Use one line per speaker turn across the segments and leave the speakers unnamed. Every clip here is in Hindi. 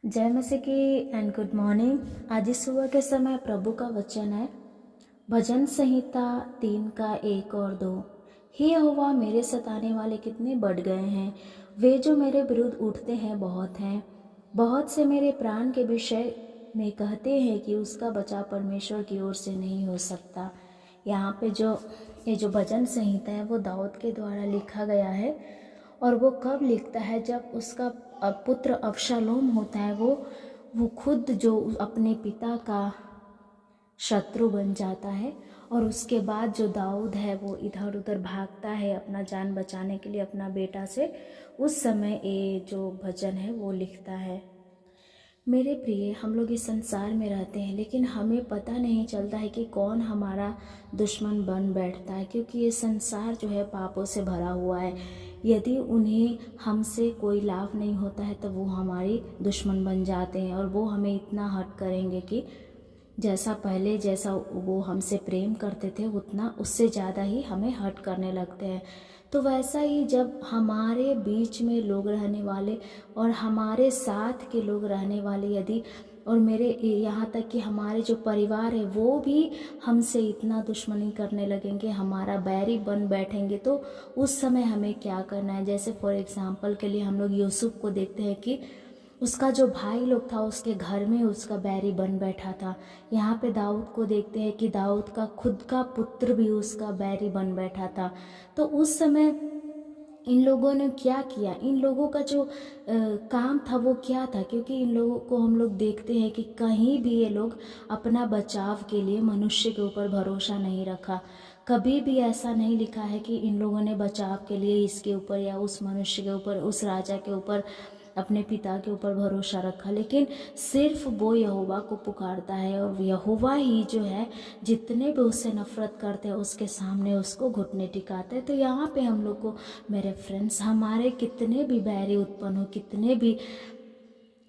जय मसीह की एंड गुड मॉर्निंग। आज इस सुबह के समय प्रभु का वचन है भजन संहिता 3 का 1 और 2। हे यहोवा, मेरे सताने वाले कितने बढ़ गए हैं, वे जो मेरे विरुद्ध उठते हैं बहुत हैं। बहुत से मेरे प्राण के विषय में कहते हैं कि उसका बचाव परमेश्वर की ओर से नहीं हो सकता। यहाँ पे ये जो भजन संहिता है वो दाऊद के द्वारा लिखा गया है और वो कब लिखता है जब उसका पुत्र अबशालोम होता है, वो खुद जो अपने पिता का शत्रु बन जाता है और उसके बाद जो दाऊद है वो इधर उधर भागता है अपना जान बचाने के लिए अपना बेटा से। उस समय ये जो भजन है वो लिखता है। मेरे प्रिय, हम लोग इस संसार में रहते हैं लेकिन हमें पता नहीं चलता है कि कौन हमारा दुश्मन बन बैठता है, क्योंकि ये संसार जो है पापों से भरा हुआ है। यदि उन्हें हमसे कोई लाभ नहीं होता है तो वो हमारे दुश्मन बन जाते हैं और वो हमें इतना हर्ट करेंगे कि जैसा वो हमसे प्रेम करते थे उतना उससे ज़्यादा ही हमें हर्ट करने लगते हैं। तो वैसा ही जब हमारे बीच में लोग रहने वाले और हमारे साथ के लोग रहने वाले यदि और मेरे यहाँ तक कि हमारे जो परिवार है वो भी हमसे इतना दुश्मनी करने लगेंगे, हमारा बैरी बन बैठेंगे, तो उस समय हमें क्या करना है। जैसे फॉर एग्जांपल के लिए हम लोग यूसुफ को देखते हैं कि उसका जो भाई लोग था उसके घर में उसका बैरी बन बैठा था। यहाँ पे दाऊद को देखते हैं कि दाऊद का खुद का पुत्र भी उसका बैरी बन बैठा था। तो उस समय इन लोगों ने क्या किया, इन लोगों का जो काम था वो क्या था, क्योंकि इन लोगों को हम लोग देखते हैं कि कहीं भी ये लोग अपना बचाव के लिए मनुष्य के ऊपर भरोसा नहीं रखा। कभी भी ऐसा नहीं लिखा है कि इन लोगों ने बचाव के लिए इसके ऊपर या उस मनुष्य के ऊपर, उस राजा के ऊपर, अपने पिता के ऊपर भरोसा रखा, लेकिन सिर्फ वो यहोवा को पुकारता है और यहोवा ही जो है जितने भी उससे नफरत करते हैं उसके सामने उसको घुटने टिकाते हैं। तो यहाँ पे हम लोग को मेरे फ्रेंड्स, हमारे कितने भी बैरी उत्पन्न हो, कितने भी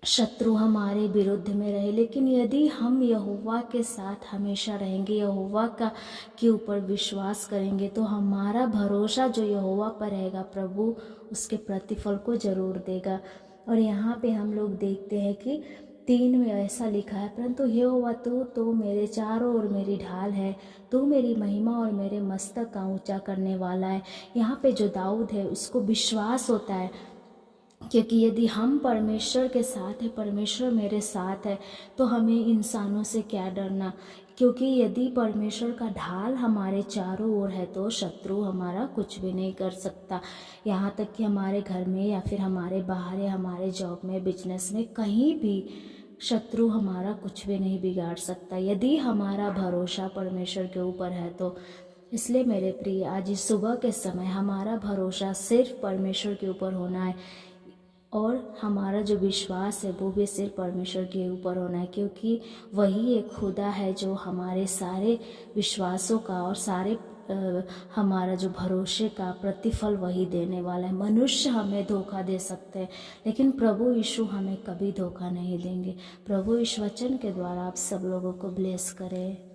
शत्रु हमारे विरुद्ध में रहे, लेकिन यदि हम यहोवा के साथ हमेशा रहेंगे, यहोवा का के ऊपर विश्वास करेंगे, तो हमारा भरोसा जो यहोवा पर रहेगा, प्रभु उसके प्रतिफल को जरूर देगा। और यहाँ पे हम लोग देखते हैं कि 3 में ऐसा लिखा है, परंतु यहोवा तू तो मेरे चारों ओर मेरी ढाल है, तू मेरी महिमा और मेरे मस्तक का ऊंचा करने वाला है। यहाँ पे जो दाऊद है उसको विश्वास होता है, क्योंकि यदि हम परमेश्वर के साथ है, परमेश्वर मेरे साथ है, तो हमें इंसानों से क्या डरना, क्योंकि यदि परमेश्वर का ढाल हमारे चारों ओर है तो शत्रु हमारा कुछ भी नहीं कर सकता। यहाँ तक कि हमारे घर में या फिर हमारे बाहर या हमारे जॉब में, बिजनेस में, कहीं भी शत्रु हमारा कुछ भी नहीं बिगाड़ सकता यदि हमारा भरोसा परमेश्वर के ऊपर है तो। इसलिए मेरे प्रिय, आज इस सुबह के समय हमारा भरोसा सिर्फ परमेश्वर के ऊपर होना है और हमारा जो विश्वास है वो भी सिर्फ परमेश्वर के ऊपर होना है, क्योंकि वही एक खुदा है जो हमारे सारे विश्वासों का और सारे हमारा जो भरोसे का प्रतिफल वही देने वाला है। मनुष्य हमें धोखा दे सकते हैं लेकिन प्रभु यीशु हमें कभी धोखा नहीं देंगे। प्रभु इस वचन के द्वारा आप सब लोगों को ब्लेस करे।